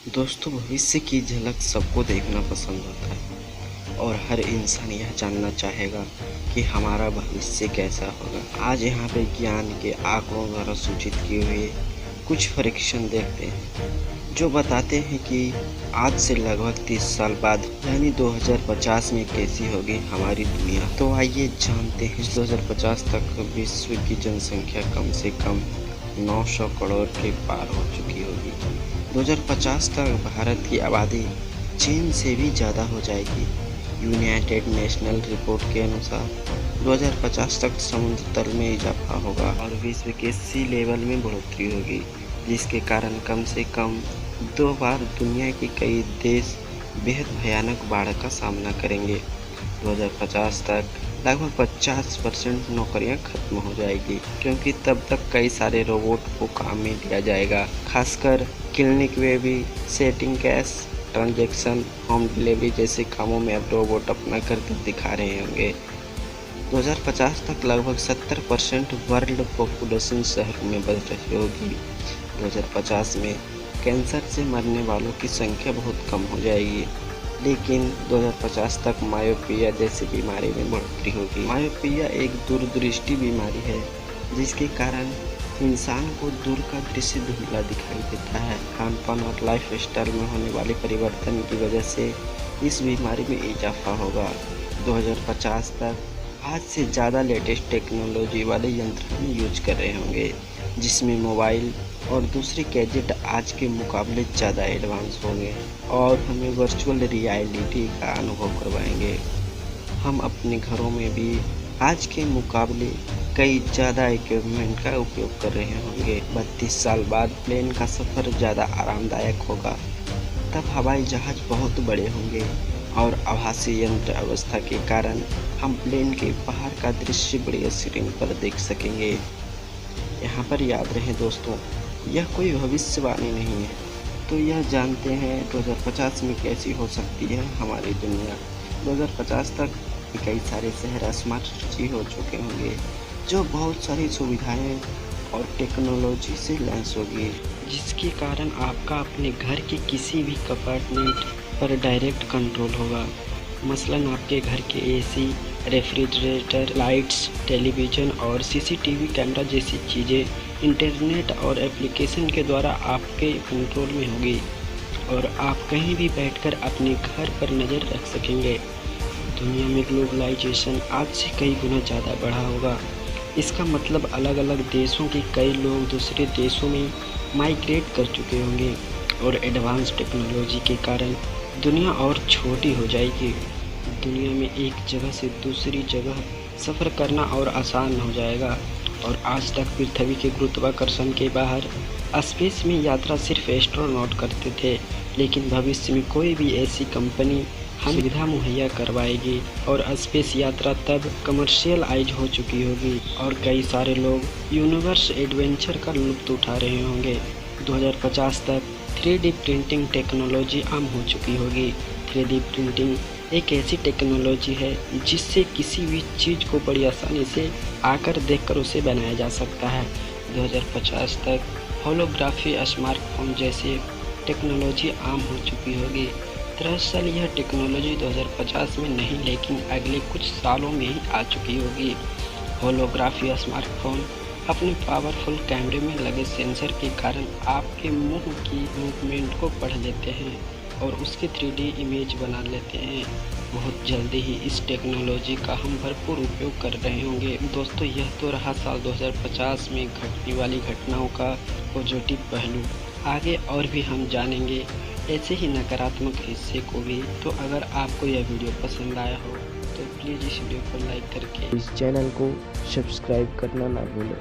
दोस्तों, भविष्य की झलक सबको देखना पसंद होता है और हर इंसान यह जानना चाहेगा कि हमारा भविष्य कैसा होगा। आज यहाँ पे विज्ञान के आंकड़ों द्वारा सूचित किए हुए कुछ परीक्षण देखते हैं जो बताते हैं कि आज से लगभग 30 साल बाद यानी 2050 में कैसी होगी हमारी दुनिया। तो आइए जानते हैं। 2050 तक विश्व की जनसंख्या कम से कम 900 करोड़ के पार हो चुकी होगी। 2050 तक भारत की आबादी चीन से भी ज़्यादा हो जाएगी। यूनाइटेड नेशनल रिपोर्ट के अनुसार 2050 तक समुद्र तल में इजाफा होगा और विश्व के सी लेवल में बढ़ोतरी होगी, जिसके कारण कम से कम 2 बार दुनिया के कई देश बेहद भयानक बाढ़ का सामना करेंगे। 2050 तक लगभग 50% नौकरियां खत्म हो जाएगी, क्योंकि तब तक कई सारे रोबोट को काम में लिया जाएगा। खासकर क्लिनिक में भी setting cash transaction, home delivery जैसे कामों में अब रोबोट अपना करतब दिखा रहे होंगे। 2050 तक लगभग 70% वर्ल्ड पॉपुलेशन शहरों में बढ़ रही होगी। 2050 में कैंसर से मरने वालों की संख्या बहुत कम हो जाएगी, लेकिन 2050 तक मायोपिया जैसी बीमारी में बढ़ोतरी होगी। मायोपिया एक दूरदृष्टि बीमारी है जिसके कारण इंसान को दूर का दृश्य धुंधला दिखाई देता है। खान-पान और लाइफस्टाइल में होने वाले परिवर्तन की वजह से इस बीमारी में इजाफा होगा। 2050 तक आज से ज़्यादा लेटेस्ट टेक्नोलॉजी वाले यंत्र हम यूज कर रहे होंगे, जिसमें मोबाइल और दूसरे गैजेट आज के मुकाबले ज़्यादा एडवांस होंगे और हमें वर्चुअल रियलिटी का अनुभव करवाएंगे। हम अपने घरों में भी आज के मुकाबले कई ज़्यादा इक्विपमेंट का उपयोग कर रहे होंगे। 32 साल बाद प्लेन का सफ़र ज़्यादा आरामदायक होगा। तब हवाई जहाज़ बहुत बड़े होंगे और आभासी यंत्र अवस्था के कारण हम प्लेन के बाहर का दृश्य बड़ी स्क्रीन पर देख सकेंगे। यहाँ पर याद रहे दोस्तों, यह कोई भविष्यवाणी नहीं है। तो यह जानते हैं 2050 में कैसी हो सकती है हमारी दुनिया। 2050 तक कई सारे शहर स्मार्ट सिटी हो चुके होंगे, जो बहुत सारी सुविधाएं और टेक्नोलॉजी से लैस होगी, जिसके कारण आपका अपने घर के किसी भी अपार्टमेंट पर डायरेक्ट कंट्रोल होगा। मसलन आपके घर के एसी, रेफ्रिजरेटर, लाइट्स, टेलीविज़न और सीसीटीवी कैमरा जैसी चीज़ें इंटरनेट और एप्लीकेशन के द्वारा आपके कंट्रोल में होगी और आप कहीं भी बैठकर अपने घर पर नज़र रख सकेंगे। दुनिया में ग्लोबलाइजेशन आज से कई गुना ज़्यादा बढ़ा होगा। इसका मतलब अलग अलग देशों के कई लोग दूसरे देशों में माइग्रेट कर चुके होंगे और एडवांस टेक्नोलॉजी के कारण दुनिया और छोटी हो जाएगी। दुनिया में एक जगह से दूसरी जगह सफ़र करना और आसान हो जाएगा और आज तक पृथ्वी के गुरुत्वाकर्षण के बाहर स्पेस में यात्रा सिर्फ एस्ट्रोनॉट करते थे, लेकिन भविष्य में कोई भी ऐसी कंपनी हम सुविधा मुहैया करवाएगी और स्पेस यात्रा तब कमर्शियलाइज हो चुकी होगी और कई सारे लोग यूनिवर्स एडवेंचर का लुत्फ़ उठा रहे होंगे। 2050 तक 3D प्रिंटिंग टेक्नोलॉजी आम हो चुकी होगी। 3D प्रिंटिंग एक ऐसी टेक्नोलॉजी है जिससे किसी भी चीज़ को बड़ी आसानी से आकर देखकर उसे बनाया जा सकता है। 2050 तक होलोग्राफी स्मार्टफोन जैसे टेक्नोलॉजी आम हो चुकी होगी। दरअसल यह टेक्नोलॉजी 2050 में नहीं, लेकिन अगले कुछ सालों में ही आ चुकी होगी। होलोग्राफी स्मार्टफोन अपने पावरफुल कैमरे में लगे सेंसर के कारण आपके मुंह की मूवमेंट को पढ़ लेते हैं और उसके 3D इमेज बना लेते हैं। बहुत जल्दी ही इस टेक्नोलॉजी का हम भरपूर उपयोग कर रहे होंगे। दोस्तों, यह तो रहा साल 2050 में घटने वाली घटनाओं का पॉजिटिव पहलू। आगे और भी हम जानेंगे ऐसे ही नकारात्मक हिस्से को भी। तो अगर आपको यह वीडियो पसंद आया हो तो प्लीज़ इस वीडियो को लाइक करके इस चैनल को सब्सक्राइब करना ना भूलें।